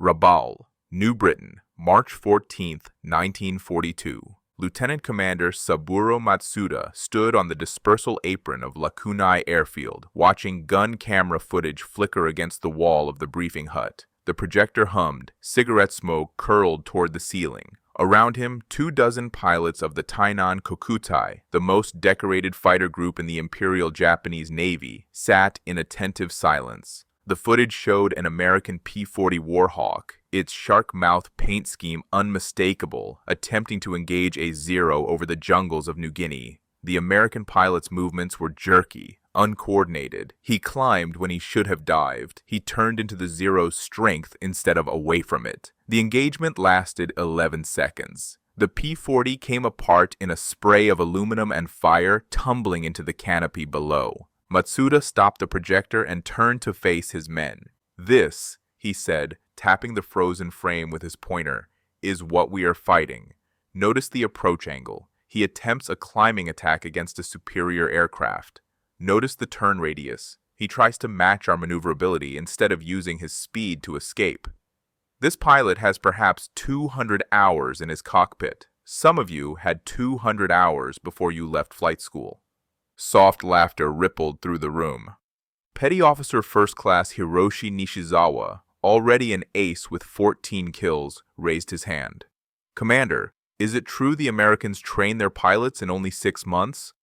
Rabaul, New Britain, March 14, 1942. Lieutenant Commander Saburo Matsuda stood on the dispersal apron of Lakunai Airfield, watching gun camera footage flicker against the wall of the briefing hut. The projector hummed, cigarette smoke curled toward the ceiling. Around him, 24 pilots of the Tainan Kokutai, the most decorated fighter group in the Imperial Japanese Navy, sat in attentive silence. The footage showed an American P-40 Warhawk, its shark-mouth paint scheme unmistakable, attempting to engage a Zero over the jungles of New Guinea. The American pilot's movements were jerky, uncoordinated. He climbed when he should have dived. He turned into the Zero's strength instead of away from it. The engagement lasted 11 seconds. The P-40 came apart in a spray of aluminum and fire, tumbling into the canopy below. Matsuda stopped the projector and turned to face his men. "This," he said, tapping the frozen frame with his pointer, "is what we are fighting. Notice the approach angle. He attempts a climbing attack against a superior aircraft. Notice the turn radius. He tries to match our maneuverability instead of using his speed to escape. This pilot has perhaps 200 hours in his cockpit. Some of you had 200 hours before you left flight school." Soft laughter rippled through the room. Petty Officer First Class Hiroshi Nishizawa, already an ace with 14 kills, raised his hand. "Commander, is it true the Americans train their pilots in only 6 months?"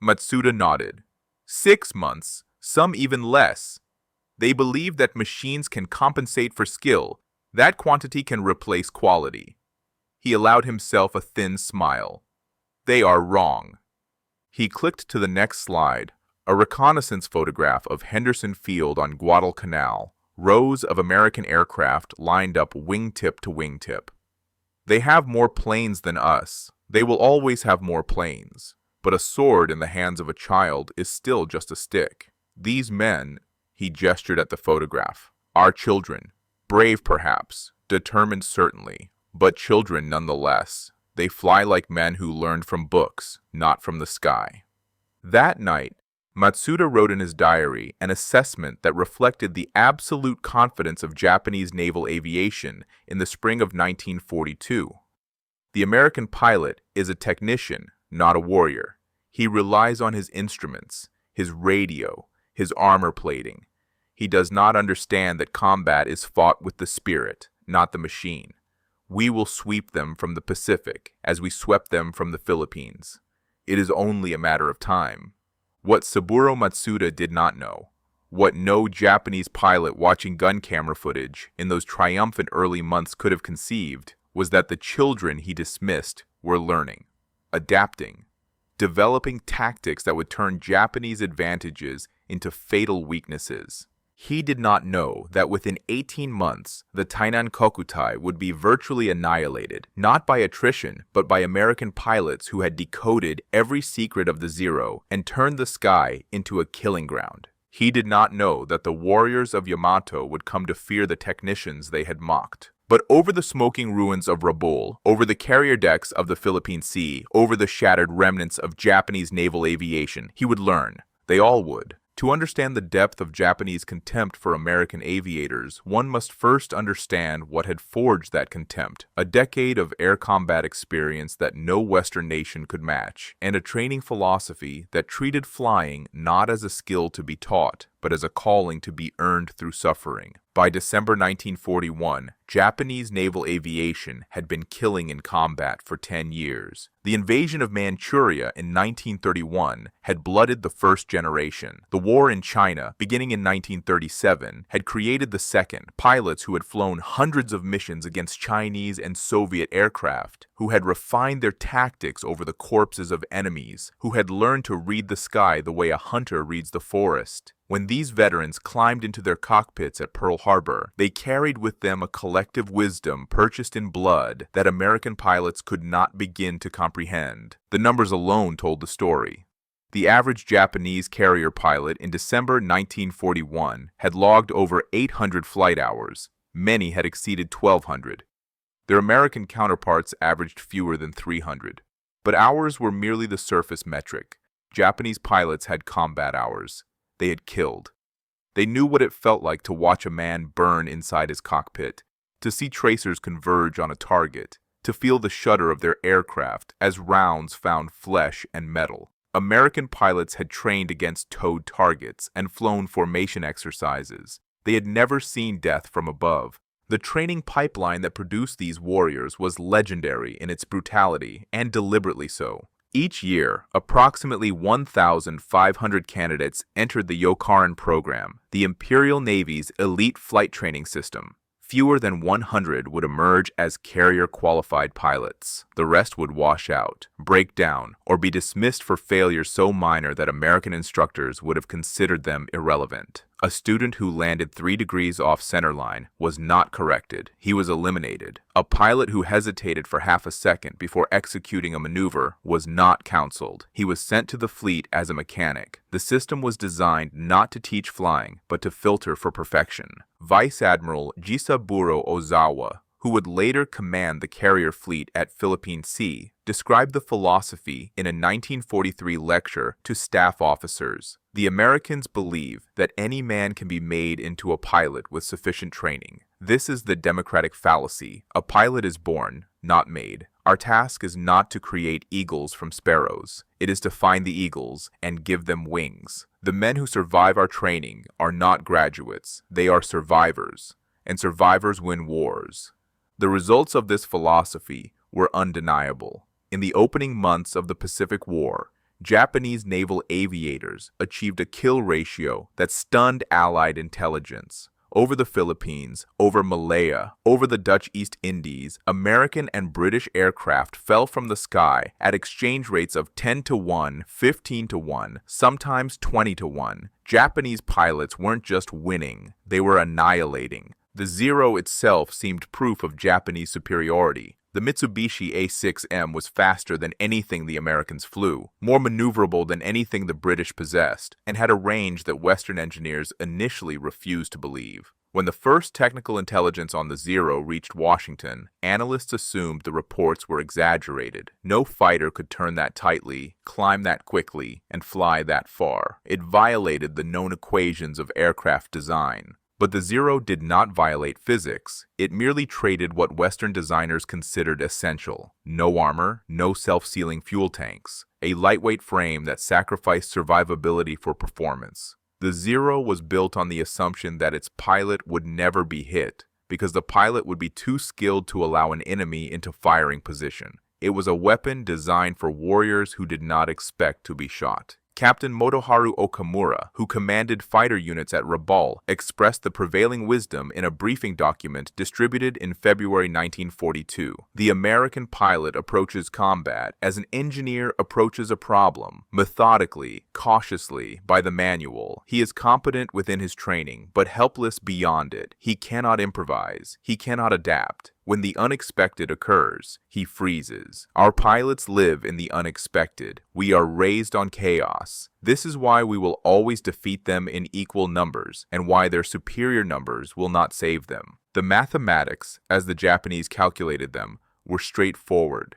Matsuda nodded. 6 months, some even less. They believe that machines can compensate for skill. That quantity can replace quality. He allowed himself a thin smile. They are wrong. He clicked to the next slide, a reconnaissance photograph of Henderson Field on Guadalcanal, rows of American aircraft lined up wingtip to wingtip. "They have more planes than us. They will always have more planes. But a sword in the hands of a child is still just a stick. These men," he gestured at the photograph, "are children. Brave perhaps, determined certainly, but children nonetheless. They fly like men who learned from books, not from the sky." That night, Matsuda wrote in his diary an assessment that reflected the absolute confidence of Japanese naval aviation in the spring of 1942. The American pilot is a technician, not a warrior. He relies on his instruments, his radio, his armor plating. He does not understand that combat is fought with the spirit, not the machine. We will sweep them from the Pacific as we swept them from the Philippines. It is only a matter of time. What Saburo Matsuda did not know, what no Japanese pilot watching gun camera footage in those triumphant early months could have conceived, was that the children he dismissed were learning, adapting, developing tactics that would turn Japanese advantages into fatal weaknesses. He did not know that within 18 months, the Tainan Kokutai would be virtually annihilated, not by attrition, but by American pilots who had decoded every secret of the Zero and turned the sky into a killing ground. He did not know that the warriors of Yamato would come to fear the technicians they had mocked. But over the smoking ruins of Rabaul, over the carrier decks of the Philippine Sea, over the shattered remnants of Japanese naval aviation, he would learn. They all would. To understand the depth of Japanese contempt for American aviators, one must first understand what had forged that contempt: a decade of air combat experience that no Western nation could match, and a training philosophy that treated flying not as a skill to be taught, but as a calling to be earned through suffering. By December 1941, Japanese naval aviation had been killing in combat for 10 years. The invasion of Manchuria in 1931 had blooded the first generation. The war in China, beginning in 1937, had created the second. Pilots who had flown hundreds of missions against Chinese and Soviet aircraft, who had refined their tactics over the corpses of enemies, who had learned to read the sky the way a hunter reads the forest. When these veterans climbed into their cockpits at Pearl Harbor, they carried with them a collective wisdom purchased in blood that American pilots could not begin to comprehend. The numbers alone told the story. The average Japanese carrier pilot in December 1941 had logged over 800 flight hours. Many had exceeded 1,200. Their American counterparts averaged fewer than 300. But hours were merely the surface metric. Japanese pilots had combat hours. They had killed. They knew what it felt like to watch a man burn inside his cockpit. to see tracers converge on a target, to feel the shudder of their aircraft as rounds found flesh and metal. American pilots had trained against towed targets and flown formation exercises. They had never seen death from above. The training pipeline that produced these warriors was legendary in its brutality, and deliberately so. Each year, approximately 1,500 candidates entered the Yokaran program, the Imperial Navy's elite flight training system. Fewer than 100 would emerge as carrier-qualified pilots. The rest would wash out, break down, or be dismissed for failures so minor that American instructors would have considered them irrelevant. A student who landed 3 degrees off centerline was not corrected. He was eliminated. A pilot who hesitated for half a second before executing a maneuver was not counseled. He was sent to the fleet as a mechanic. The system was designed not to teach flying, but to filter for perfection. Vice Admiral Jisaburo Ozawa, who would later command the carrier fleet at Philippine Sea, described the philosophy in a 1943 lecture to staff officers. The Americans believe that any man can be made into a pilot with sufficient training. This is the democratic fallacy. A pilot is born, not made. Our task is not to create eagles from sparrows. It is to find the eagles and give them wings. The men who survive our training are not graduates. They are survivors, and survivors win wars. The results of this philosophy were undeniable. In the opening months of the Pacific War, Japanese naval aviators achieved a kill ratio that stunned Allied intelligence. Over the Philippines, over Malaya, over the Dutch East Indies, American and British aircraft fell from the sky at exchange rates of 10-1, 15-1, sometimes 20-1. Japanese pilots weren't just winning, they were annihilating. The Zero itself seemed proof of Japanese superiority. The Mitsubishi A6M was faster than anything the Americans flew, more maneuverable than anything the British possessed, and had a range that Western engineers initially refused to believe. When the first technical intelligence on the Zero reached Washington, analysts assumed the reports were exaggerated. No fighter could turn that tightly, climb that quickly, and fly that far. It violated the known equations of aircraft design. But the Zero did not violate physics. It merely traded what Western designers considered essential: no armor, no self-sealing fuel tanks, a lightweight frame that sacrificed survivability for performance. The Zero was built on the assumption that its pilot would never be hit, because the pilot would be too skilled to allow an enemy into firing position. It was a weapon designed for warriors who did not expect to be shot. Captain Motoharu Okamura, who commanded fighter units at Rabaul, expressed the prevailing wisdom in a briefing document distributed in February 1942. The American pilot approaches combat as an engineer approaches a problem, methodically, cautiously, by the manual. He is competent within his training, but helpless beyond it. He cannot improvise. He cannot adapt. When the unexpected occurs, he freezes. Our pilots live in the unexpected. We are raised on chaos. This is why we will always defeat them in equal numbers, and why their superior numbers will not save them. The mathematics, as the Japanese calculated them, were straightforward.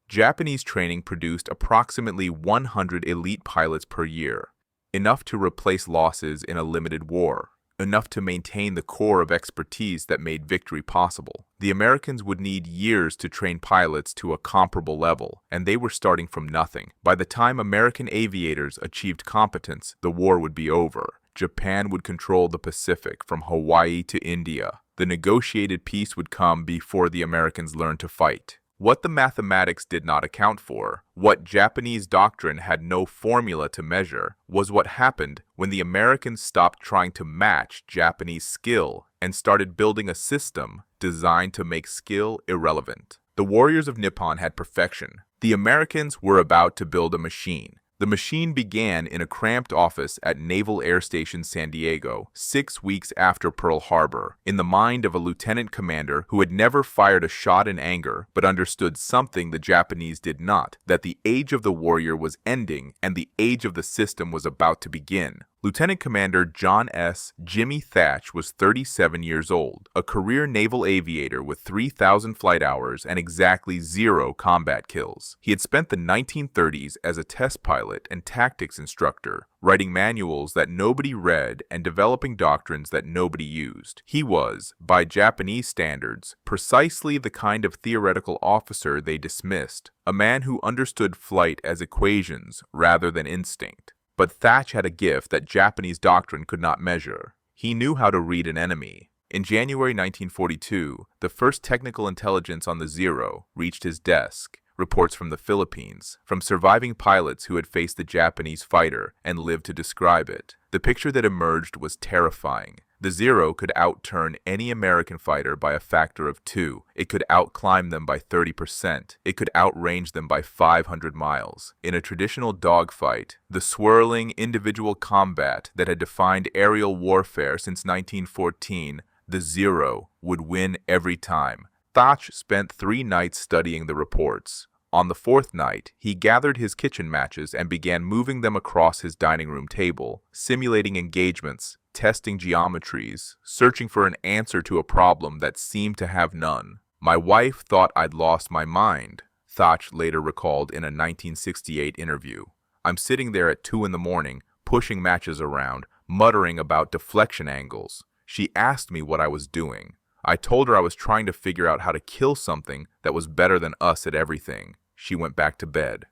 Japanese training produced approximately 100 elite pilots per year, enough to replace losses in a limited war. Enough to maintain the core of expertise that made victory possible. The Americans would need years to train pilots to a comparable level, and they were starting from nothing. By the time American aviators achieved competence, the war would be over. Japan would control the Pacific from Hawaii to India. The negotiated peace would come before the Americans learned to fight. What the mathematics did not account for, what Japanese doctrine had no formula to measure, was what happened when the Americans stopped trying to match Japanese skill and started building a system designed to make skill irrelevant. The warriors of Nippon had perfection. The Americans were about to build a machine. The machine began in a cramped office at Naval Air Station San Diego 6 weeks after Pearl Harbor, in the mind of a lieutenant commander who had never fired a shot in anger but understood something the Japanese did not, that the age of the warrior was ending and the age of the system was about to begin. Lieutenant Commander John S. Jimmy Thatch was 37 years old, a career naval aviator with 3,000 flight hours and exactly 0 combat kills. He had spent the 1930s as a test pilot and tactics instructor, writing manuals that nobody read and developing doctrines that nobody used. He was, by Japanese standards, precisely the kind of theoretical officer they dismissed, a man who understood flight as equations rather than instinct. But Thatch had a gift that Japanese doctrine could not measure. He knew how to read an enemy. In January 1942, the first technical intelligence on the Zero reached his desk. Reports from the Philippines, from surviving pilots who had faced the Japanese fighter and lived to describe it. The picture that emerged was terrifying. The Zero could outturn any American fighter by a factor of 2. It could outclimb them by 30%. It could outrange them by 500 miles. In a traditional dogfight, the swirling individual combat that had defined aerial warfare since 1914, the Zero would win every time. Thatch spent 3 nights studying the reports. On the 4th night, he gathered his kitchen matches and began moving them across his dining room table, simulating engagements, testing geometries, searching for an answer to a problem that seemed to have none. "My wife thought I'd lost my mind," Thatch later recalled in a 1968 interview. "I'm sitting there at 2 in the morning, pushing matches around, muttering about deflection angles. She asked me what I was doing. I told her I was trying to figure out how to kill something that was better than us at everything. She went back to bed."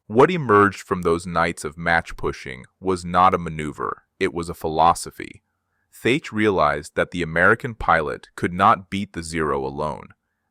What emerged from those nights of match pushing was not a maneuver, it was a philosophy. Thatch realized that the American pilot could not beat the Zero alone.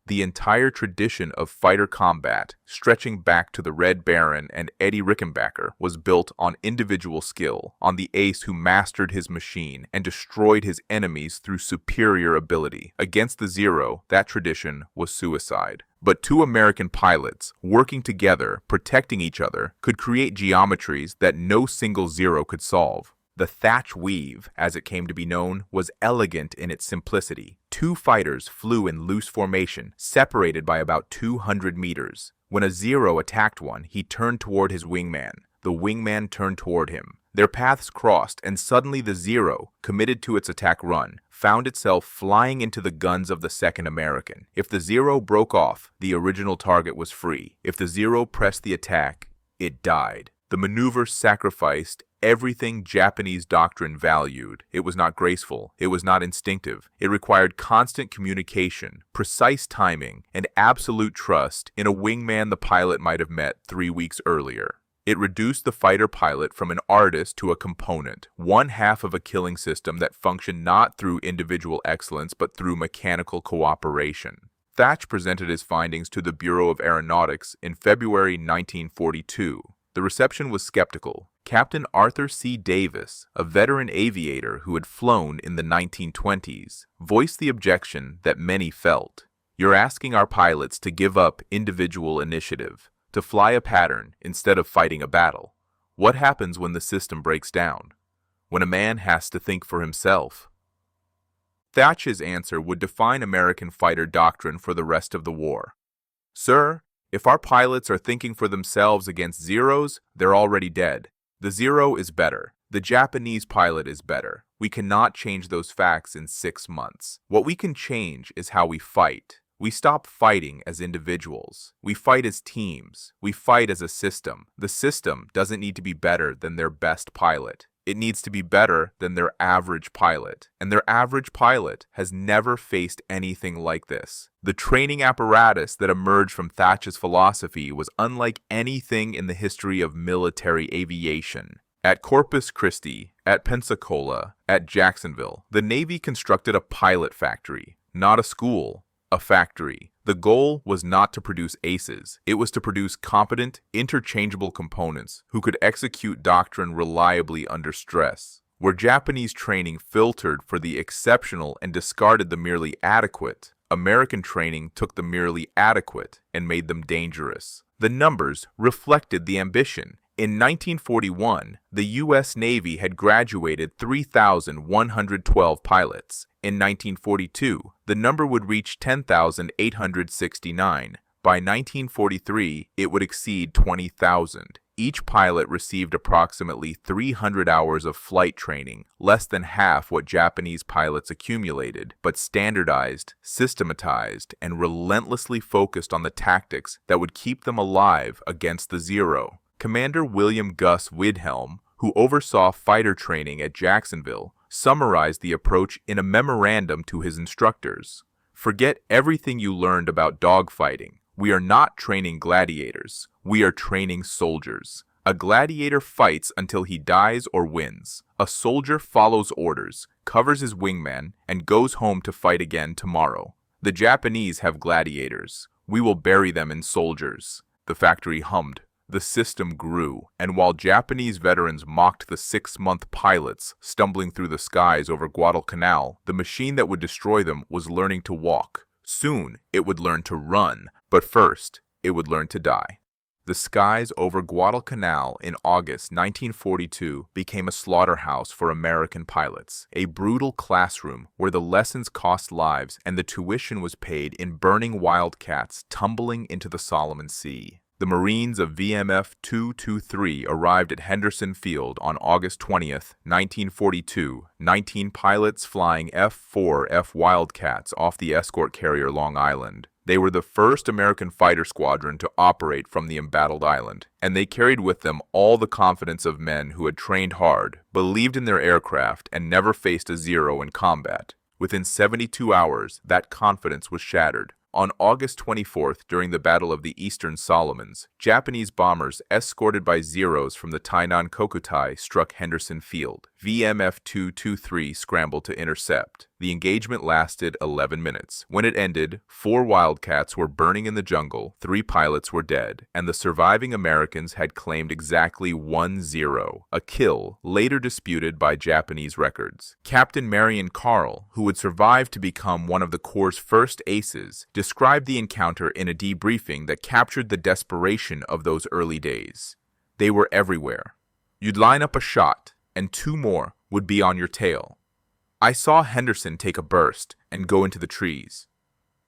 The entire tradition of fighter combat, stretching back to the Red Baron and Eddie Rickenbacker, was built on individual skill, on the ace who mastered his machine and destroyed his enemies through superior ability. Against the Zero, that tradition was suicide. But 2 American pilots, working together, protecting each other, could create geometries that no single Zero could solve. The Thatch weave, as it came to be known, was elegant in its simplicity. 2 fighters flew in loose formation, separated by about 200 meters. When a Zero attacked one, he turned toward his wingman. The wingman turned toward him. Their paths crossed, and suddenly the Zero, committed to its attack run, found itself flying into the guns of the second American. If the Zero broke off, the original target was free. If the Zero pressed the attack, it died. The maneuver sacrificed everything Japanese doctrine valued. It was not graceful. It was not instinctive. It required constant communication, precise timing, and absolute trust in a wingman the pilot might have met 3 weeks earlier. It reduced the fighter pilot from an artist to a component, one half of a killing system that functioned not through individual excellence but through mechanical cooperation. Thatch presented his findings to the Bureau of Aeronautics in February 1942. The reception was skeptical. Captain Arthur C. Davis, a veteran aviator who had flown in the 1920s, voiced the objection that many felt. "You're asking our pilots to give up individual initiative, to fly a pattern instead of fighting a battle. What happens when the system breaks down? When a man has to think for himself?" Thatch's answer would define American fighter doctrine for the rest of the war. "Sir, if our pilots are thinking for themselves against Zeros, they're already dead. The Zero is better. The Japanese pilot is better. We cannot change those facts in 6 months. What we can change is how we fight. We stop fighting as individuals. We fight as teams. We fight as a system. The system doesn't need to be better than their best pilot. It needs to be better than their average pilot. And their average pilot has never faced anything like this. The training apparatus that emerged from Thatch's philosophy was unlike anything in the history of military aviation. At Corpus Christi, at Pensacola, at Jacksonville, the Navy constructed a pilot factory, not a school, a factory. The goal was not to produce aces. It was to produce competent, interchangeable components who could execute doctrine reliably under stress. Where Japanese training filtered for the exceptional and discarded the merely adequate, American training took the merely adequate and made them dangerous. The numbers reflected the ambition. In 1941, the U.S. Navy had graduated 3,112 pilots. In 1942, the number would reach 10,869. By 1943, it would exceed 20,000. Each pilot received approximately 300 hours of flight training, less than half what Japanese pilots accumulated, but standardized, systematized, and relentlessly focused on the tactics that would keep them alive against the Zero. Commander William Gus Widhelm, who oversaw fighter training at Jacksonville, summarized the approach in a memorandum to his instructors. "Forget everything you learned about dogfighting. We are not training gladiators. We are training soldiers. A gladiator fights until he dies or wins. A soldier follows orders, covers his wingman, and goes home to fight again tomorrow. The Japanese have gladiators. We will bury them in soldiers." The factory hummed. The system grew, and while Japanese veterans mocked the 6-month pilots stumbling through the skies over Guadalcanal, the machine that would destroy them was learning to walk. Soon, it would learn to run, but first, it would learn to die. The skies over Guadalcanal in August 1942 became a slaughterhouse for American pilots, a brutal classroom where the lessons cost lives and the tuition was paid in burning wildcats tumbling into the Solomon Sea. The Marines of VMF 223 arrived at Henderson Field on August 20th, 1942, 19 pilots flying F-4F Wildcats off the escort carrier Long Island. They were the first American fighter squadron to operate from the embattled island, and they carried with them all the confidence of men who had trained hard, believed in their aircraft, and never faced a Zero in combat. Within 72 hours, that confidence was shattered. On August 24th, during the Battle of the Eastern Solomons, Japanese bombers escorted by Zeros from the Tainan Kokutai struck Henderson Field. VMF 223 scrambled to intercept. The engagement lasted 11 minutes. When it ended, 4 Wildcats were burning in the jungle, 3 pilots were dead, and the surviving Americans had claimed exactly 1 0, a kill later disputed by Japanese records. Captain Marion Carl, who would survive to become one of the Corps' first aces, described the encounter in a debriefing that captured the desperation of those early days. They were everywhere. You'd line up a shot, and 2 more would be on your tail. I saw Henderson take a burst and go into the trees.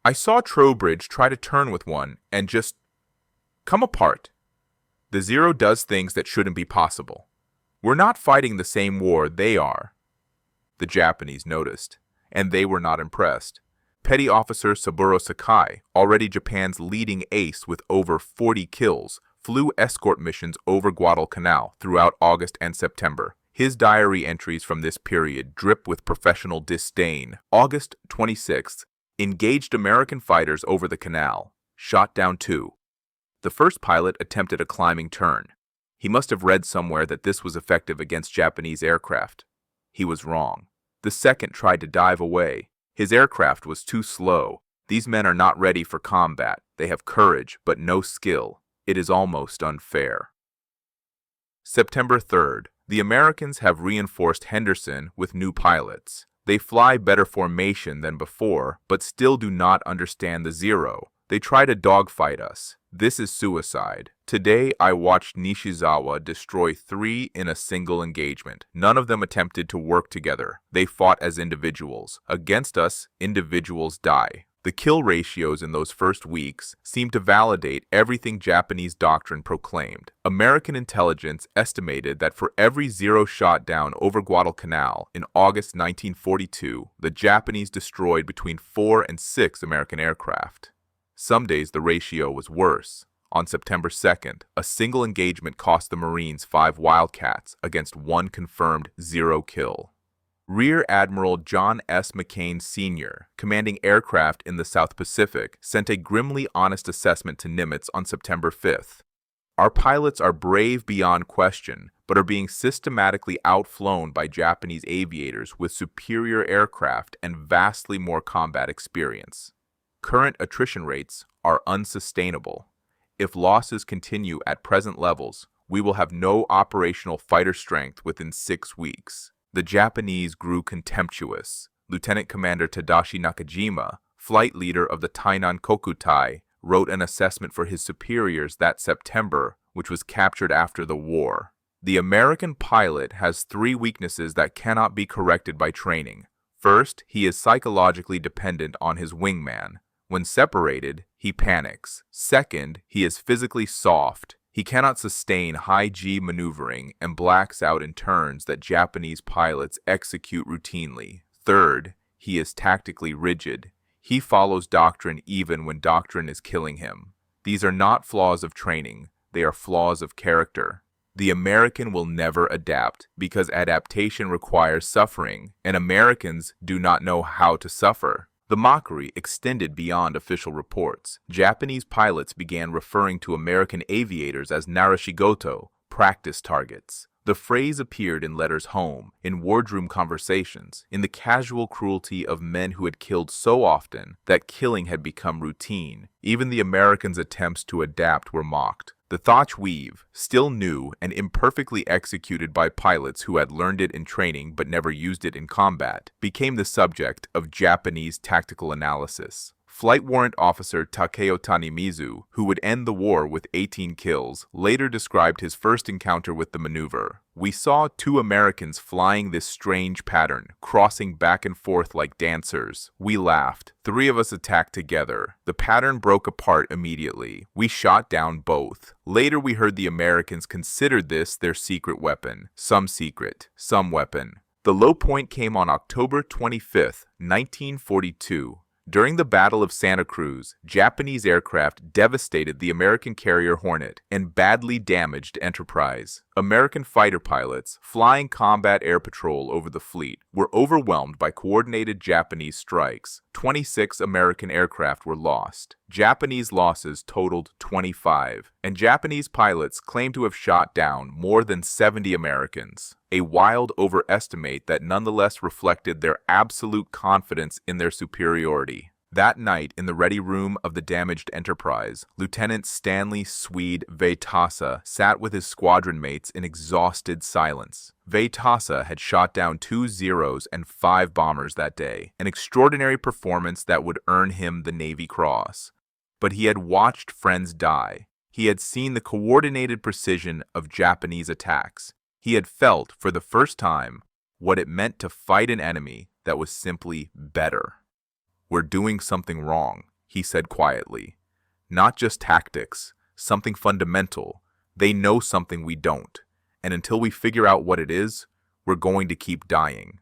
I saw Trowbridge try to turn with one and just come apart. The Zero does things that shouldn't be possible. We're not fighting the same war they are. The Japanese noticed, and they were not impressed. Petty Officer Saburo Sakai, already Japan's leading ace with over 40 kills, flew escort missions over Guadalcanal throughout August and September. His diary entries from this period drip with professional disdain. August 26th, engaged American fighters over the canal, shot down 2. The first pilot attempted a climbing turn. He must have read somewhere that this was effective against Japanese aircraft. He was wrong. The second tried to dive away. His aircraft was too slow. These men are not ready for combat. They have courage, but no skill. It is almost unfair. September 3rd. The Americans have reinforced Henderson with new pilots. They fly better formation than before, but still do not understand the Zero. They try to dogfight us. This is suicide. Today, I watched Nishizawa destroy 3 in a single engagement. None of them attempted to work together. They fought as individuals. Against us, individuals die. The kill ratios in those first weeks seemed to validate everything Japanese doctrine proclaimed. American intelligence estimated that for every Zero shot down over Guadalcanal in August 1942, the Japanese destroyed between 4 and 6 American aircraft. Some days the ratio was worse. On September 2nd, a single engagement cost the Marines 5 Wildcats against 1 confirmed Zero kill. Rear Admiral John S. McCain Sr., commanding aircraft in the South Pacific, sent a grimly honest assessment to Nimitz on September 5th. Our pilots are brave beyond question, but are being systematically outflown by Japanese aviators with superior aircraft and vastly more combat experience. Current attrition rates are unsustainable. If losses continue at present levels, we will have no operational fighter strength within 6 weeks. The Japanese grew contemptuous. Lieutenant Commander Tadashi Nakajima, flight leader of the Tainan Kokutai, wrote an assessment for his superiors that September, which was captured after the war. The American pilot has 3 weaknesses that cannot be corrected by training. First, he is psychologically dependent on his wingman. When separated, he panics. Second, he is physically soft. He cannot sustain high-G maneuvering and blacks out in turns that Japanese pilots execute routinely. Third, he is tactically rigid. He follows doctrine even when doctrine is killing him. These are not flaws of training, they are flaws of character. The American will never adapt because adaptation requires suffering, and Americans do not know how to suffer. The mockery extended beyond official reports. Japanese pilots began referring to American aviators as narashigoto, practice targets. The phrase appeared in letters home, in wardroom conversations, in the casual cruelty of men who had killed so often that killing had become routine. Even the Americans' attempts to adapt were mocked. The Thach weave, still new and imperfectly executed by pilots who had learned it in training but never used it in combat, became the subject of Japanese tactical analysis. Flight Warrant Officer Takeo Tanimizu, who would end the war with 18 kills, later described his first encounter with the maneuver. We saw two Americans flying this strange pattern, crossing back and forth like dancers. We laughed. 3 of us attacked together. The pattern broke apart immediately. We shot down both. Later we heard the Americans considered this their secret weapon. Some secret, some weapon. The low point came on October 25, 1942. During the Battle of Santa Cruz, Japanese aircraft devastated the American carrier Hornet and badly damaged Enterprise. American fighter pilots, flying combat air patrol over the fleet, were overwhelmed by coordinated Japanese strikes. 26 American aircraft were lost. Japanese losses totaled 25, and Japanese pilots claimed to have shot down more than 70 Americans. A wild overestimate that nonetheless reflected their absolute confidence in their superiority. That night, in the ready room of the damaged Enterprise, Lieutenant Stanley Swede Veitasa sat with his squadron mates in exhausted silence. Veitasa had shot down 2 Zeros and 5 bombers that day, an extraordinary performance that would earn him the Navy Cross. But he had watched friends die. He had seen the coordinated precision of Japanese attacks. He had felt, for the first time, what it meant to fight an enemy that was simply better. "We're doing something wrong," he said quietly. "Not just tactics, something fundamental. They know something we don't. And until we figure out what it is, we're going to keep dying."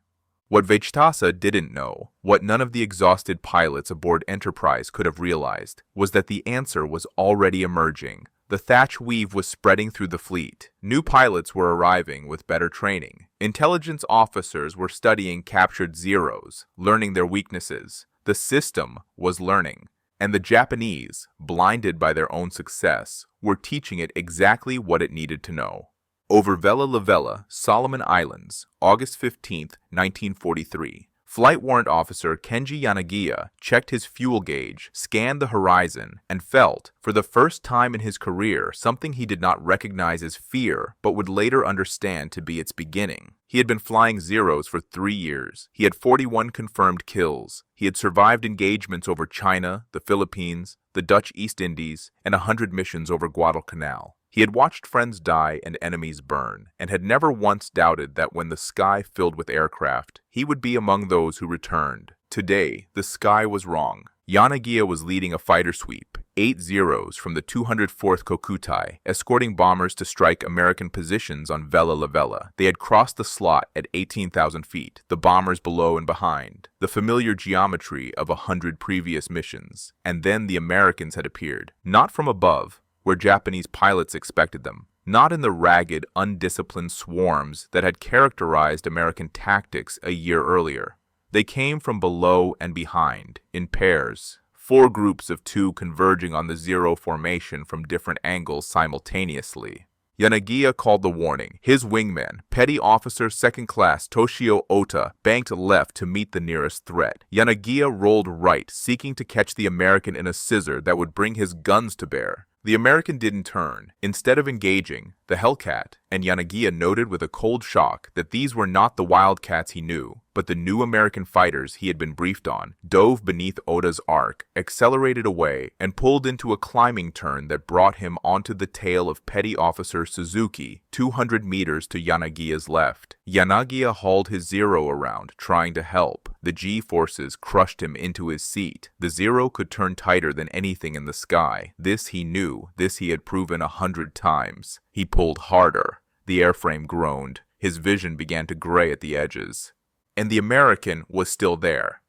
What Veitasa didn't know, what none of the exhausted pilots aboard Enterprise could have realized, was that the answer was already emerging. The Thach weave was spreading through the fleet. New pilots were arriving with better training. Intelligence officers were studying captured Zeros, learning their weaknesses. The system was learning, and the Japanese, blinded by their own success, were teaching it exactly what it needed to know. Over Vela La Vela, Solomon Islands, August 15, 1943. Flight Warrant Officer Kenji Yanagiya checked his fuel gauge, scanned the horizon, and felt, for the first time in his career, something he did not recognize as fear, but would later understand to be its beginning. He had been flying Zeros for 3 years. He had 41 confirmed kills. He had survived engagements over China, the Philippines, the Dutch East Indies, and 100 missions over Guadalcanal. He had watched friends die and enemies burn, and had never once doubted that when the sky filled with aircraft, he would be among those who returned. Today, the sky was wrong. Yanagiya was leading a fighter sweep, 8 Zeros from the 204th Kokutai, escorting bombers to strike American positions on Vela La Vela. They had crossed the slot at 18,000 feet, the bombers below and behind, the familiar geometry of 100 previous missions. And then the Americans had appeared, not from above, where Japanese pilots expected them, not in the ragged, undisciplined swarms that had characterized American tactics a year earlier. They came from below and behind, in pairs, 4 groups of 2 converging on the Zero formation from different angles simultaneously. Yanagiya called the warning. His wingman, Petty Officer 2nd Class Toshio Ota, banked left to meet the nearest threat. Yanagiya rolled right, seeking to catch the American in a scissor that would bring his guns to bear. The American didn't turn. Instead of engaging, the Hellcat, and Yanagiya noted with a cold shock that these were not the Wildcats he knew, but the new American fighters he had been briefed on, dove beneath Oda's arc, accelerated away, and pulled into a climbing turn that brought him onto the tail of Petty Officer Suzuki, 200 meters to Yanagiya's left. Yanagiya hauled his Zero around, trying to help. The G-forces crushed him into his seat. The Zero could turn tighter than anything in the sky. This he knew. This he had proven 100 times. He pulled harder. The airframe groaned. His vision began to gray at the edges. And the American was still there.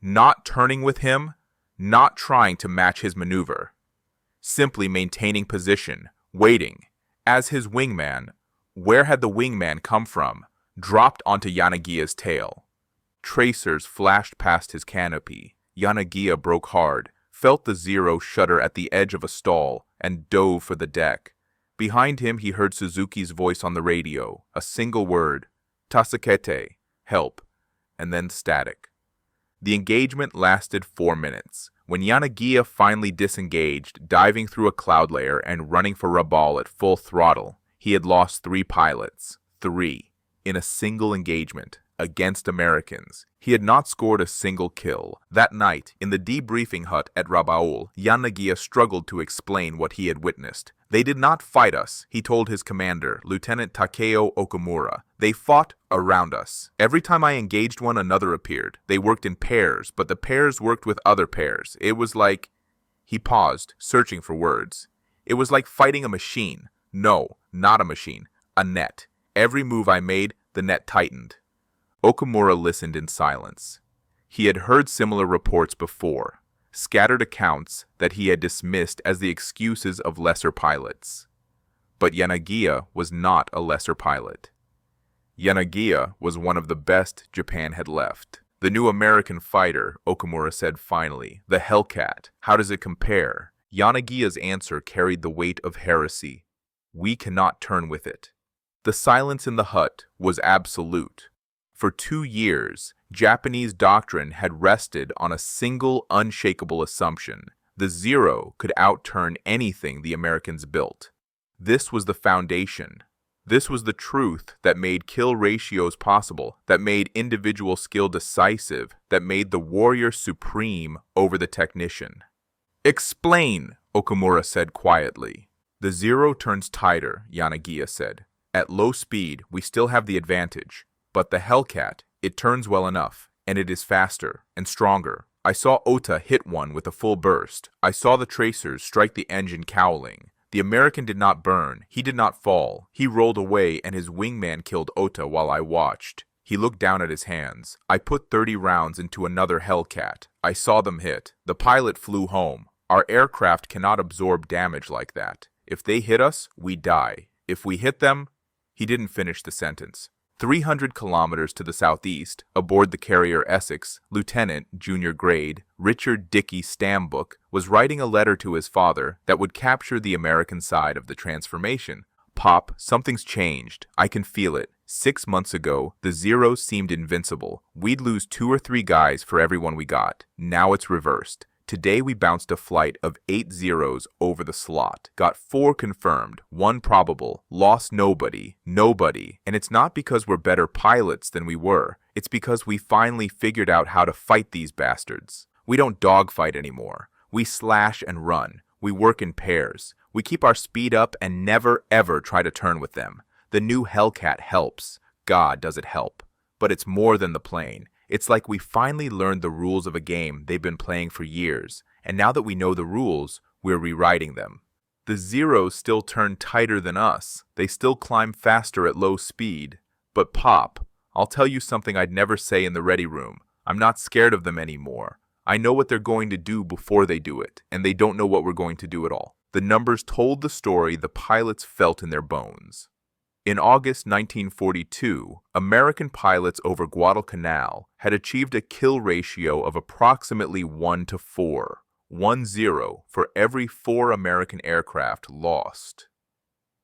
Not turning with him, not trying to match his maneuver. Simply maintaining position, waiting. As his wingman, where had the wingman come from? Dropped onto Yanagia's tail. Tracers flashed past his canopy. Yanagia broke hard, felt the Zero shudder at the edge of a stall, and dove for the deck. Behind him he heard Suzuki's voice on the radio, a single word, "Tasakete," help, and then static. The engagement lasted 4 minutes. When Yanagia finally disengaged, diving through a cloud layer and running for Rabal at full throttle, he had lost 3 pilots. 3. In a single engagement. Against Americans. He had not scored a single kill. That night, in the debriefing hut at Rabaul, Yanagia struggled to explain what he had witnessed. They did not fight us, he told his commander, Lieutenant Takeo Okamura. They fought around us. Every time I engaged one, another appeared. They worked in pairs, but the pairs worked with other pairs. It was like... He paused, searching for words. It was like fighting a machine. No, not a machine. A net. Every move I made, the net tightened. Okamura listened in silence. He had heard similar reports before, scattered accounts that he had dismissed as the excuses of lesser pilots. But Yanagia was not a lesser pilot. Yanagia was one of the best Japan had left. The new American fighter, Okamura said finally, the Hellcat, how does it compare? Yanagia's answer carried the weight of heresy. We cannot turn with it. The silence in the hut was absolute. For 2 years, Japanese doctrine had rested on a single unshakable assumption. The Zero could outturn anything the Americans built. This was the foundation. This was the truth that made kill ratios possible, that made individual skill decisive, that made the warrior supreme over the technician. Explain, Okamura said quietly. The Zero turns tighter, Yanagia said. At low speed, we still have the advantage. But the Hellcat, it turns well enough, and it is faster and stronger. I saw Ota hit one with a full burst. I saw the tracers strike the engine cowling. The American did not burn. He did not fall. He rolled away, and his wingman killed Ota while I watched. He looked down at his hands. I put 30 rounds into another Hellcat. I saw them hit. The pilot flew home. Our aircraft cannot absorb damage like that. If they hit us, we die. If we hit them... He didn't finish the sentence. 300 kilometers to the southeast, aboard the carrier Essex, Lieutenant, junior grade, Richard Dickey Stambuk was writing a letter to his father that would capture the American side of the transformation. Pop, something's changed. I can feel it. 6 months ago, the Zeros seemed invincible. We'd lose 2 or 3 guys for everyone we got. Now it's reversed. Today we bounced a flight of 8 Zeros over the slot. Got 4 confirmed, 1 probable, lost nobody, and it's not because we're better pilots than we were. It's because we finally figured out how to fight these bastards. We don't dogfight anymore. We slash and run. We work in pairs. We keep our speed up and never ever try to turn with them. The new Hellcat helps. God, does it help. But it's more than the plane. It's like we finally learned the rules of a game they've been playing for years, and now that we know the rules, we're rewriting them. The Zeros still turn tighter than us. They still climb faster at low speed. But Pop, I'll tell you something I'd never say in the ready room. I'm not scared of them anymore. I know what they're going to do before they do it, and they don't know what we're going to do at all. The numbers told the story the pilots felt in their bones. In August 1942, American pilots over Guadalcanal had achieved a kill ratio of approximately 1 to 4, 1-0 for every 4 American aircraft lost.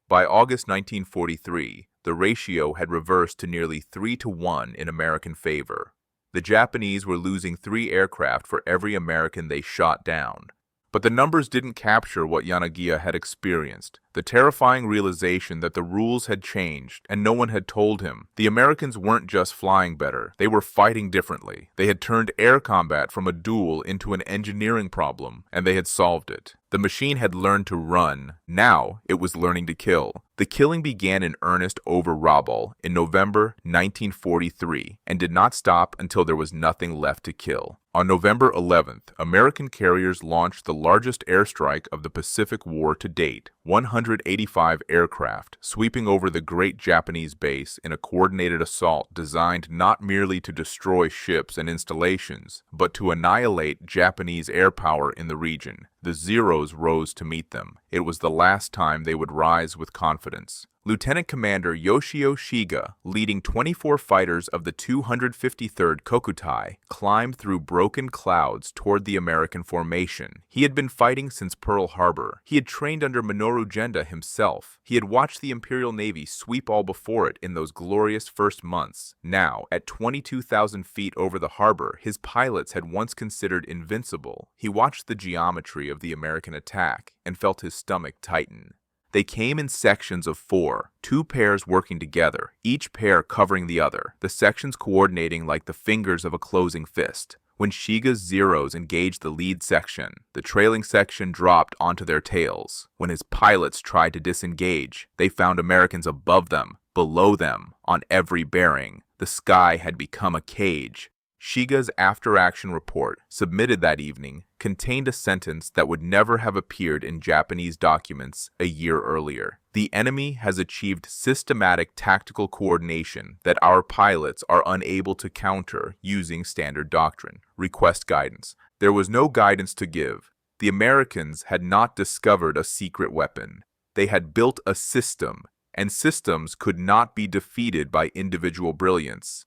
By August 1943, the ratio had reversed to nearly 3 to 1 in American favor. The Japanese were losing 3 aircraft for every American they shot down. But the numbers didn't capture what Yanagia had experienced, the terrifying realization that the rules had changed and no one had told him. The Americans weren't just flying better, they were fighting differently. They had turned air combat from a duel into an engineering problem, and they had solved it. The machine had learned to run. Now it was learning to kill. The killing began in earnest over Rabaul in November 1943 and did not stop until there was nothing left to kill. On November 11th, American carriers launched the largest airstrike of the Pacific War to date, 185 aircraft, sweeping over the great Japanese base in a coordinated assault designed not merely to destroy ships and installations, but to annihilate Japanese air power in the region. The Zeros rose to meet them. It was the last time they would rise with confidence. Lieutenant Commander Yoshio Shiga, leading 24 fighters of the 253rd Kokutai, climbed through broken clouds toward the American formation. He had been fighting since Pearl Harbor. He had trained under Minoru Genda himself. He had watched the Imperial Navy sweep all before it in those glorious first months. Now, at 22,000 feet over the harbor, his pilots had once considered invincible. He watched the geometry of the American attack and felt his stomach tighten. They came in sections of 4, 2 pairs working together, each pair covering the other, the sections coordinating like the fingers of a closing fist. When Shiga's Zeros engaged the lead section, the trailing section dropped onto their tails. When his pilots tried to disengage, they found Americans above them, below them, on every bearing. The sky had become a cage. Shiga's after-action report, submitted that evening, contained a sentence that would never have appeared in Japanese documents a year earlier. The enemy has achieved systematic tactical coordination that our pilots are unable to counter using standard doctrine. Request guidance. There was no guidance to give. The Americans had not discovered a secret weapon. They had built a system, and systems could not be defeated by individual brilliance.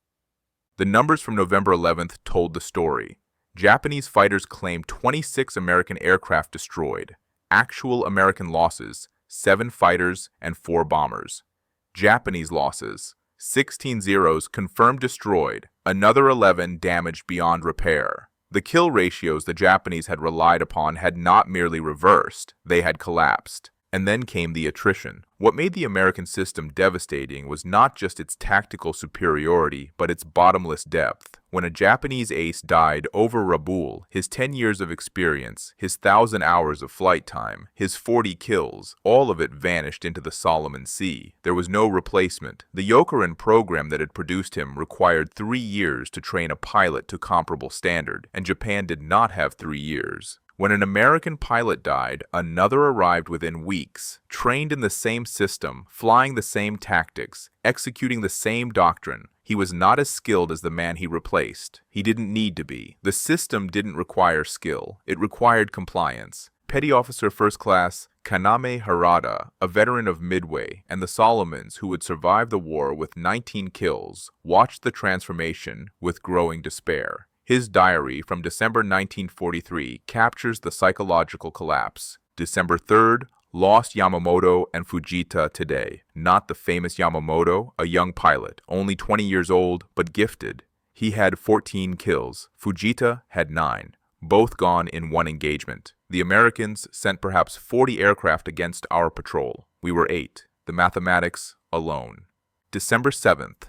The numbers from November 11th told the story. Japanese fighters claimed 26 American aircraft destroyed. Actual American losses, 7 fighters and 4 bombers. Japanese losses, 16 Zeros confirmed destroyed, another 11 damaged beyond repair. The kill ratios the Japanese had relied upon had not merely reversed, they had collapsed. And then came the attrition. What made the American system devastating was not just its tactical superiority, but its bottomless depth. When a Japanese ace died over Rabaul, his 10 years of experience, his 1,000 hours of flight time, his 40 kills, all of it vanished into the Solomon Sea. There was no replacement. The Yokorin program that had produced him required 3 years to train a pilot to comparable standard, and Japan did not have 3 years. When an American pilot died, another arrived within weeks, trained in the same system, flying the same tactics, executing the same doctrine. He was not as skilled as the man he replaced. He didn't need to be. The system didn't require skill. It required compliance. Petty Officer First Class Kaname Harada, a veteran of Midway, and the Solomons, who would survive the war with 19 kills, watched the transformation with growing despair. His diary from December 1943 captures the psychological collapse. December 3rd, lost Yamamoto and Fujita today. Not the famous Yamamoto, a young pilot, only 20 years old, but gifted. He had 14 kills. Fujita had 9, both gone in one engagement. The Americans sent perhaps 40 aircraft against our patrol. We were 8. The mathematics alone. December 7th,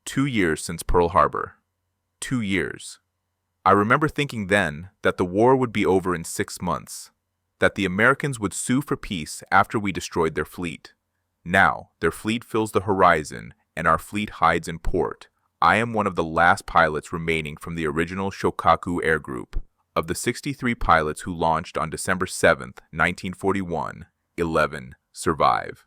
2 years since Pearl Harbor. 2 years. I remember thinking then that the war would be over in 6 months, that the Americans would sue for peace after we destroyed their fleet. Now, their fleet fills the horizon, and our fleet hides in port. I am one of the last pilots remaining from the original Shokaku Air Group. Of the 63 pilots who launched on December 7th, 1941, 11 survive.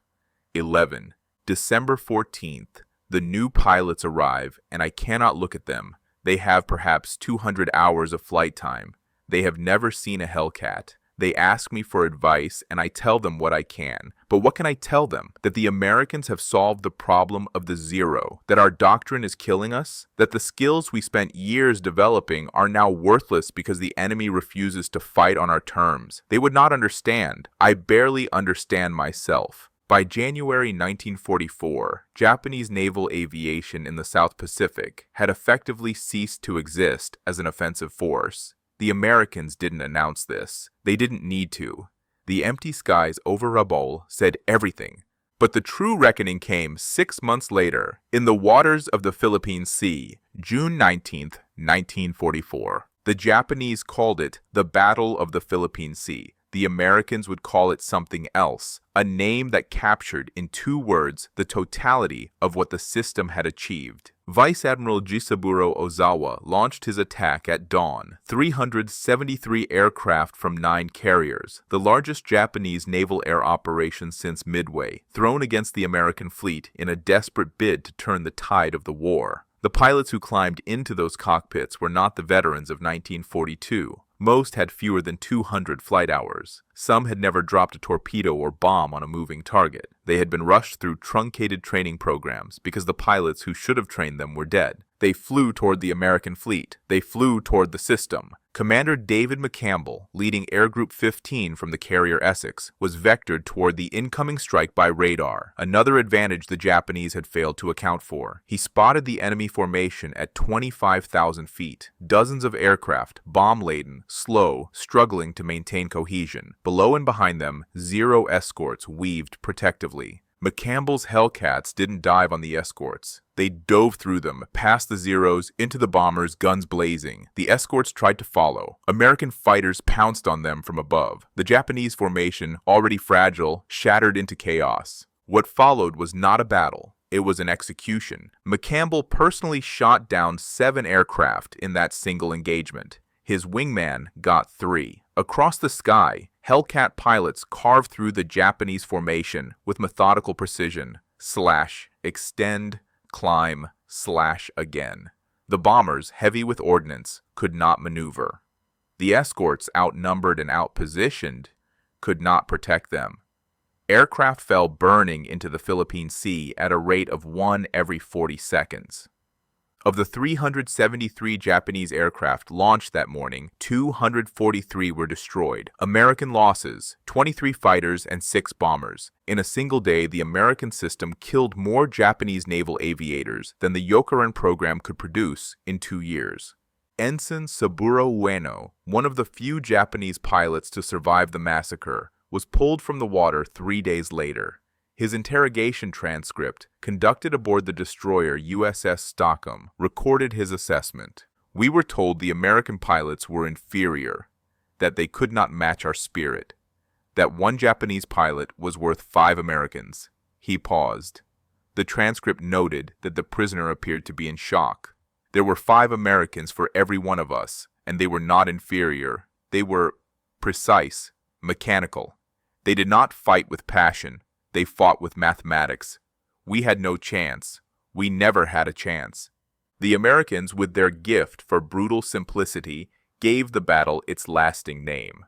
11. December 14th, the new pilots arrive, and I cannot look at them. They have perhaps 200 hours of flight time. They have never seen a Hellcat. They ask me for advice, and I tell them what I can. But what can I tell them? That the Americans have solved the problem of the Zero, that our doctrine is killing us, that the skills we spent years developing are now worthless because the enemy refuses to fight on our terms. They would not understand. I barely understand myself. By January 1944, Japanese naval aviation in the South Pacific had effectively ceased to exist as an offensive force. The Americans didn't announce this. They didn't need to. The empty skies over Rabaul said everything. But the true reckoning came 6 months later, in the waters of the Philippine Sea, June 19, 1944. The Japanese called it the Battle of the Philippine Sea. the Americans would call it something else, a name that captured in 2 words the totality of what the system had achieved. Vice Admiral Jisaburo Ozawa launched his attack at dawn. 373 aircraft from 9 carriers, the largest Japanese naval air operation since Midway, thrown against the American fleet in a desperate bid to turn the tide of the war. The pilots who climbed into those cockpits were not the veterans of 1942. Most had fewer than 200 flight hours. Some had never dropped a torpedo or bomb on a moving target. They had been rushed through truncated training programs because the pilots who should have trained them were dead. They flew toward the American fleet. They flew toward the system. Commander David McCampbell, leading Air Group 15 from the carrier Essex, was vectored toward the incoming strike by radar, another advantage the Japanese had failed to account for. He spotted the enemy formation at 25,000 feet, dozens of aircraft, bomb-laden, slow, struggling to maintain cohesion. Below and behind them, 0 escorts weaved protectively. McCampbell's Hellcats didn't dive on the escorts. They dove through them, past the Zeros, into the bombers, guns blazing. The escorts tried to follow. American fighters pounced on them from above. The Japanese formation, already fragile, shattered into chaos. What followed was not a battle. It was an execution. McCampbell personally shot down 7 aircraft in that single engagement. His wingman got 3. Across the sky, Hellcat pilots carved through the Japanese formation with methodical precision. Slash, extend, climb, slash again. The bombers, heavy with ordnance, could not maneuver. The escorts, outnumbered and outpositioned, could not protect them. Aircraft fell burning into the Philippine Sea at a rate of 1 every 40 seconds. Of the 373 Japanese aircraft launched that morning, 243 were destroyed. American losses: 23 fighters and 6 bombers. In a single day, the American system killed more Japanese naval aviators than the Yokoren program could produce in 2 years. Ensign Saburo Ueno, one of the few Japanese pilots to survive the massacre, was pulled from the water 3 days later. His interrogation transcript, conducted aboard the destroyer USS Stockholm, recorded his assessment. "We were told the American pilots were inferior, that they could not match our spirit, that 1 Japanese pilot was worth 5 Americans." He paused. The transcript noted that the prisoner appeared to be in shock. "There were 5 Americans for every one of us, and they were not inferior. They were precise, mechanical. They did not fight with passion. They fought with mathematics. We had no chance. We never had a chance." The Americans, with their gift for brutal simplicity, gave the battle its lasting name: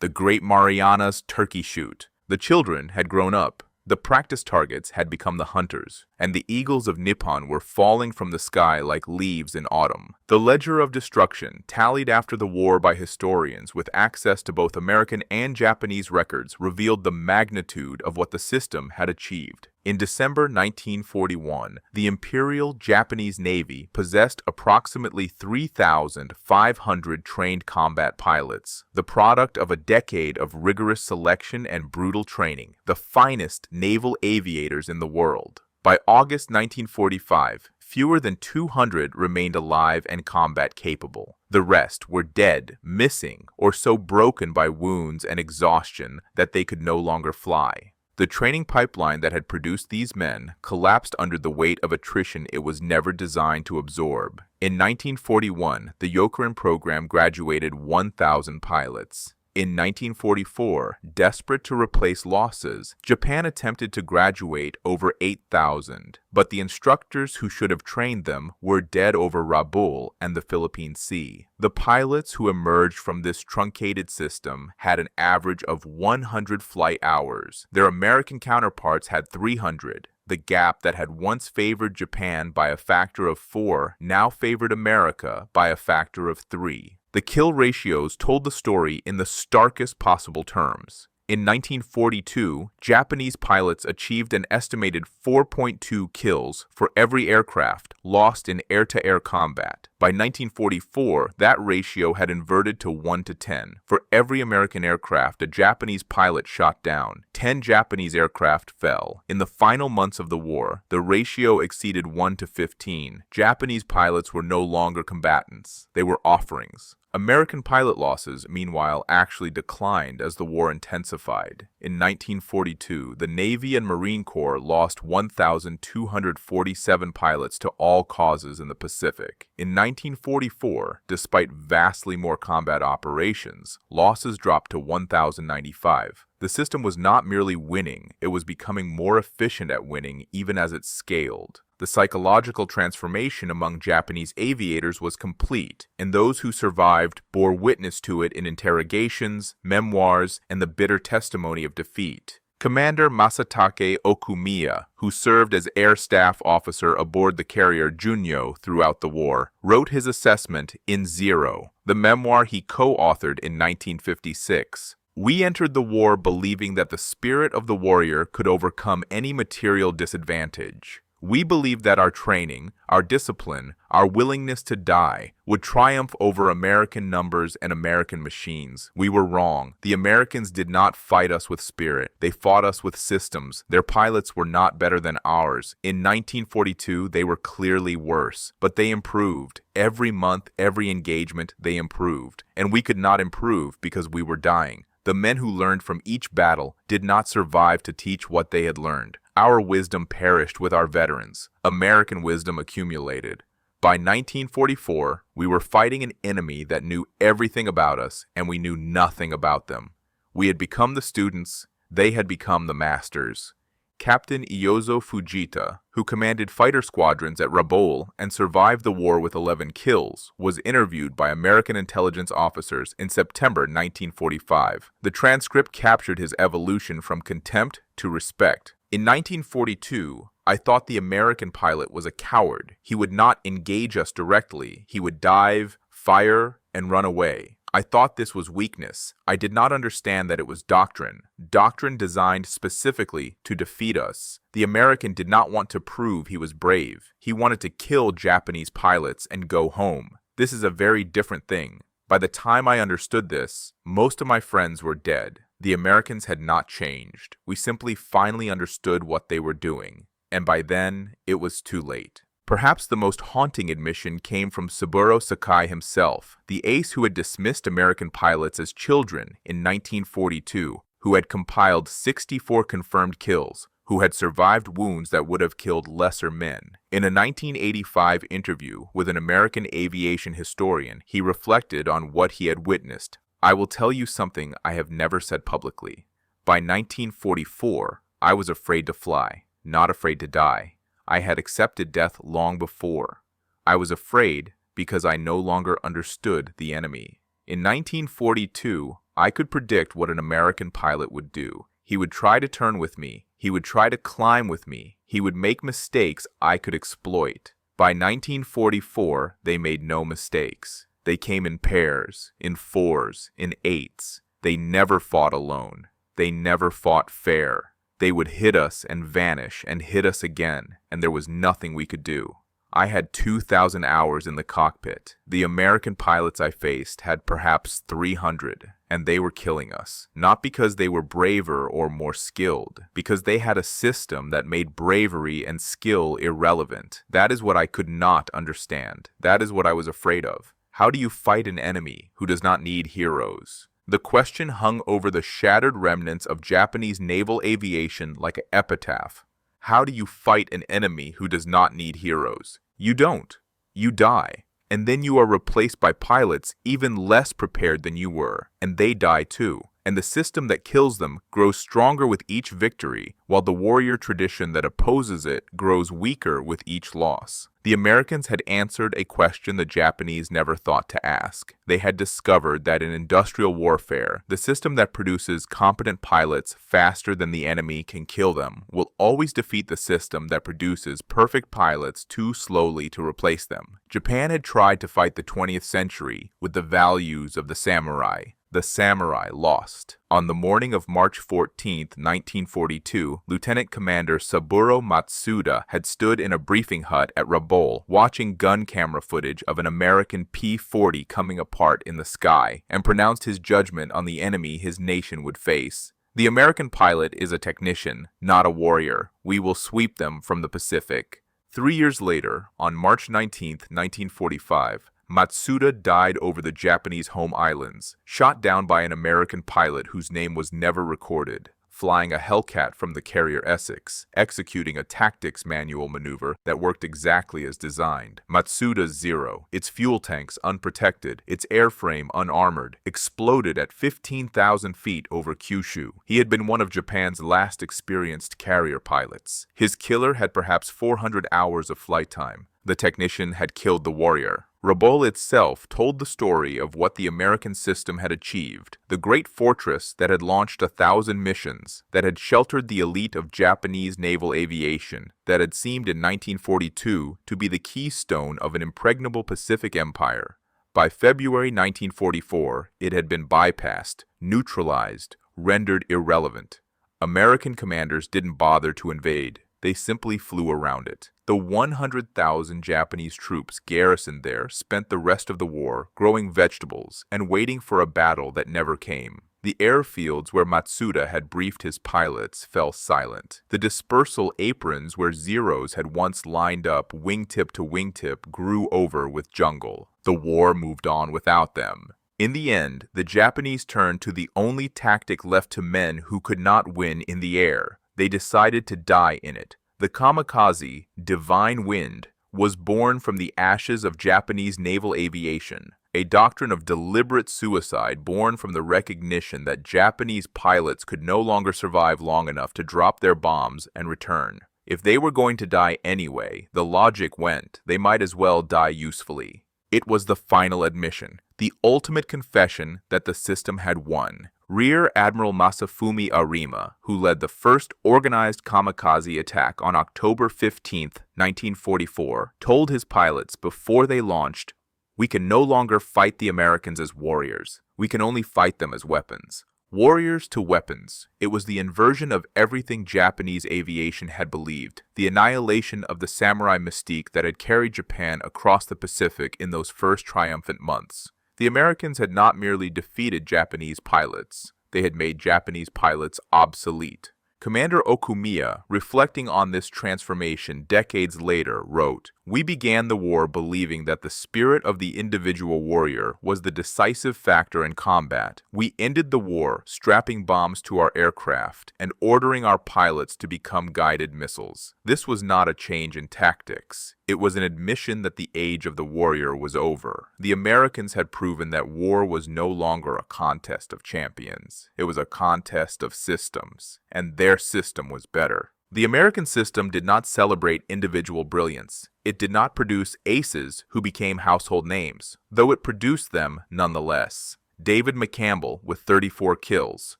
the Great Marianas Turkey Shoot. The children had grown up. The practice targets had become the hunters, and the eagles of Nippon were falling from the sky like leaves in autumn. The ledger of destruction, tallied after the war by historians with access to both American and Japanese records, revealed the magnitude of what the system had achieved. In December 1941, the Imperial Japanese Navy possessed approximately 3,500 trained combat pilots, the product of a decade of rigorous selection and brutal training, the finest naval aviators in the world. By August 1945, fewer than 200 remained alive and combat capable. The rest were dead, missing, or so broken by wounds and exhaustion that they could no longer fly. The training pipeline that had produced these men collapsed under the weight of attrition it was never designed to absorb. In 1941, the Yokoren program graduated 1,000 pilots. In 1944, desperate to replace losses, Japan attempted to graduate over 8,000, but the instructors who should have trained them were dead over Rabaul and the Philippine Sea. The pilots who emerged from this truncated system had an average of 100 flight hours. Their American counterparts had 300. The gap that had once favored Japan by a factor of 4 now favored America by a factor of 3. The kill ratios told the story in the starkest possible terms. In 1942, Japanese pilots achieved an estimated 4.2 kills for every aircraft lost in air-to-air combat. By 1944, that ratio had inverted to 1 to 10. For every American aircraft a Japanese pilot shot down, 10 Japanese aircraft fell. In the final months of the war, the ratio exceeded 1 to 15. Japanese pilots were no longer combatants. They were offerings. American pilot losses, meanwhile, actually declined as the war intensified. In 1942, the Navy and Marine Corps lost 1,247 pilots to all causes in the Pacific. In 1944, despite vastly more combat operations, losses dropped to 1,095. The system was not merely winning, it was becoming more efficient at winning even as it scaled. The psychological transformation among Japanese aviators was complete, and those who survived bore witness to it in interrogations, memoirs, and the bitter testimony of defeat. Commander Masatake Okumiya, who served as air staff officer aboard the carrier Junyo throughout the war, wrote his assessment in Zero, the memoir he co-authored in 1956. We entered the war believing that the spirit of the warrior could overcome any material disadvantage. We believed that our training, our discipline, our willingness to die would triumph over American numbers and American machines. We were wrong. The Americans did not fight us with spirit. They fought us with systems. Their pilots were not better than ours. In 1942, they were clearly worse, but they improved. Every month, every engagement, they improved. And we could not improve because we were dying. The men who learned from each battle did not survive to teach what they had learned. Our wisdom perished with our veterans. American wisdom accumulated. By 1944, we were fighting an enemy that knew everything about us, and we knew nothing about them. We had become the students, they had become the masters. Captain Iyozo Fujita, who commanded fighter squadrons at Rabaul and survived the war with 11 kills, was interviewed by American intelligence officers in September 1945. The transcript captured his evolution from contempt to respect. In 1942, I thought the American pilot was a coward. He would not engage us directly. He would dive, fire, and run away. I thought this was weakness. I did not understand that it was doctrine. Doctrine designed specifically to defeat us. The American did not want to prove he was brave. He wanted to kill Japanese pilots and go home. This is a very different thing. By the time I understood this, most of my friends were dead. The Americans had not changed. We simply finally understood what they were doing. And by then, it was too late. Perhaps the most haunting admission came from Saburo Sakai himself, the ace who had dismissed American pilots as children in 1942, who had compiled 64 confirmed kills, who had survived wounds that would have killed lesser men. In a 1985 interview with an American aviation historian, he reflected on what he had witnessed. I will tell you something I have never said publicly. By 1944, I was afraid to fly, not afraid to die. I had accepted death long before. I was afraid because I no longer understood the enemy. In 1942, I could predict what an American pilot would do. He would try to turn with me. He would try to climb with me. He would make mistakes I could exploit. By 1944, they made no mistakes. They came in pairs, in fours, in eights. They never fought alone. They never fought fair. They would hit us and vanish and hit us again, and there was nothing we could do. I had 2,000 hours in the cockpit. The American pilots I faced had perhaps 300, and they were killing us. Not because they were braver or more skilled, because they had a system that made bravery and skill irrelevant. That is what I could not understand. That is what I was afraid of. How do you fight an enemy who does not need heroes? The question hung over the shattered remnants of Japanese naval aviation like an epitaph. How do you fight an enemy who does not need heroes? You don't. You die. And then you are replaced by pilots even less prepared than you were, and they die too. And the system that kills them grows stronger with each victory, while the warrior tradition that opposes it grows weaker with each loss. The Americans had answered a question the Japanese never thought to ask. They had discovered that in industrial warfare, the system that produces competent pilots faster than the enemy can kill them will always defeat the system that produces perfect pilots too slowly to replace them. Japan had tried to fight the 20th century with the values of the samurai. The samurai lost. On the morning of March 14, 1942, Lieutenant Commander Saburo Matsuda had stood in a briefing hut at Rabaul, watching gun camera footage of an American P-40 coming apart in the sky, and pronounced his judgment on the enemy his nation would face. The American pilot is a technician, not a warrior. We will sweep them from the Pacific. 3 years later, on March 19, 1945, Matsuda died over the Japanese home islands, shot down by an American pilot whose name was never recorded, flying a Hellcat from the carrier Essex, executing a tactics manual maneuver that worked exactly as designed. Matsuda Zero, its fuel tanks unprotected, its airframe unarmored, exploded at 15,000 feet over Kyushu. He had been one of Japan's last experienced carrier pilots. His killer had perhaps 400 hours of flight time. The technician had killed the warrior. Rabaul itself told the story of what the American system had achieved, the great fortress that had launched 1,000 missions, that had sheltered the elite of Japanese naval aviation, that had seemed in 1942 to be the keystone of an impregnable Pacific empire. By February 1944, it had been bypassed, neutralized, rendered irrelevant. American commanders didn't bother to invade. They simply flew around it. The 100,000 Japanese troops garrisoned there spent the rest of the war growing vegetables and waiting for a battle that never came. The airfields where Matsuda had briefed his pilots fell silent. The dispersal aprons where Zeros had once lined up wingtip to wingtip grew over with jungle. The war moved on without them. In the end, the Japanese turned to the only tactic left to men who could not win in the air. They decided to die in it. The kamikaze, divine wind, was born from the ashes of Japanese naval aviation, a doctrine of deliberate suicide born from the recognition that Japanese pilots could no longer survive long enough to drop their bombs and return. If they were going to die anyway, the logic went, they might as well die usefully. It was the final admission, the ultimate confession that the system had won. Rear Admiral Masafumi Arima, who led the first organized kamikaze attack on October 15, 1944, told his pilots before they launched, "We can no longer fight the Americans as warriors. We can only fight them as weapons." Warriors to weapons. It was the inversion of everything Japanese aviation had believed, the annihilation of the samurai mystique that had carried Japan across the Pacific in those first triumphant months. The Americans had not merely defeated Japanese pilots, they had made Japanese pilots obsolete. Commander Okumiya, reflecting on this transformation decades later, wrote, "We began the war believing that the spirit of the individual warrior was the decisive factor in combat. We ended the war strapping bombs to our aircraft and ordering our pilots to become guided missiles. This was not a change in tactics. It was an admission that the age of the warrior was over. The Americans had proven that war was no longer a contest of champions. It was a contest of systems, and their system was better." The American system did not celebrate individual brilliance. It did not produce aces who became household names, though it produced them nonetheless. David McCampbell with 34 kills,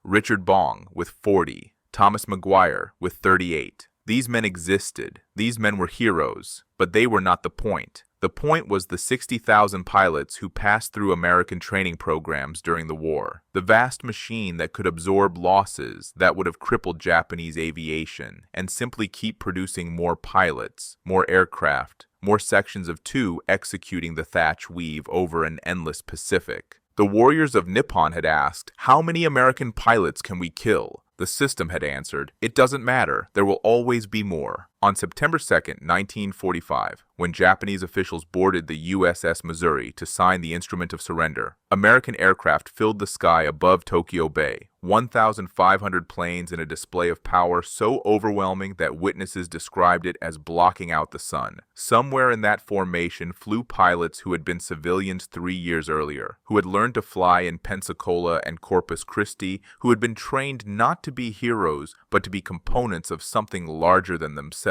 Richard Bong with 40, Thomas McGuire with 38. These men existed. These men were heroes, but they were not the point. The point was the 60,000 pilots who passed through American training programs during the war. The vast machine that could absorb losses that would have crippled Japanese aviation and simply keep producing more pilots, more aircraft, more sections of two executing the thatch weave over an endless Pacific. The warriors of Nippon had asked, "How many American pilots can we kill?" The system had answered, "It doesn't matter, there will always be more." On September 2, 1945, when Japanese officials boarded the USS Missouri to sign the instrument of surrender, American aircraft filled the sky above Tokyo Bay, 1,500 planes in a display of power so overwhelming that witnesses described it as blocking out the sun. Somewhere in that formation flew pilots who had been civilians 3 years earlier, who had learned to fly in Pensacola and Corpus Christi, who had been trained not to be heroes, but to be components of something larger than themselves.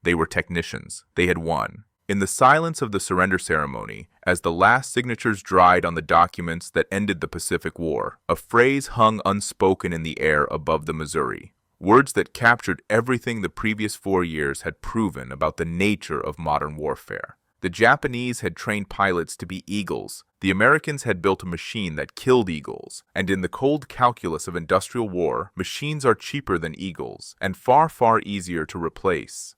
They were technicians. They had won. In the silence of the surrender ceremony, as the last signatures dried on the documents that ended the Pacific War, a phrase hung unspoken in the air above the Missouri. Words that captured everything the previous 4 years had proven about the nature of modern warfare. The Japanese had trained pilots to be eagles. The Americans had built a machine that killed eagles. And in the cold calculus of industrial war, machines are cheaper than eagles and far, far easier to replace.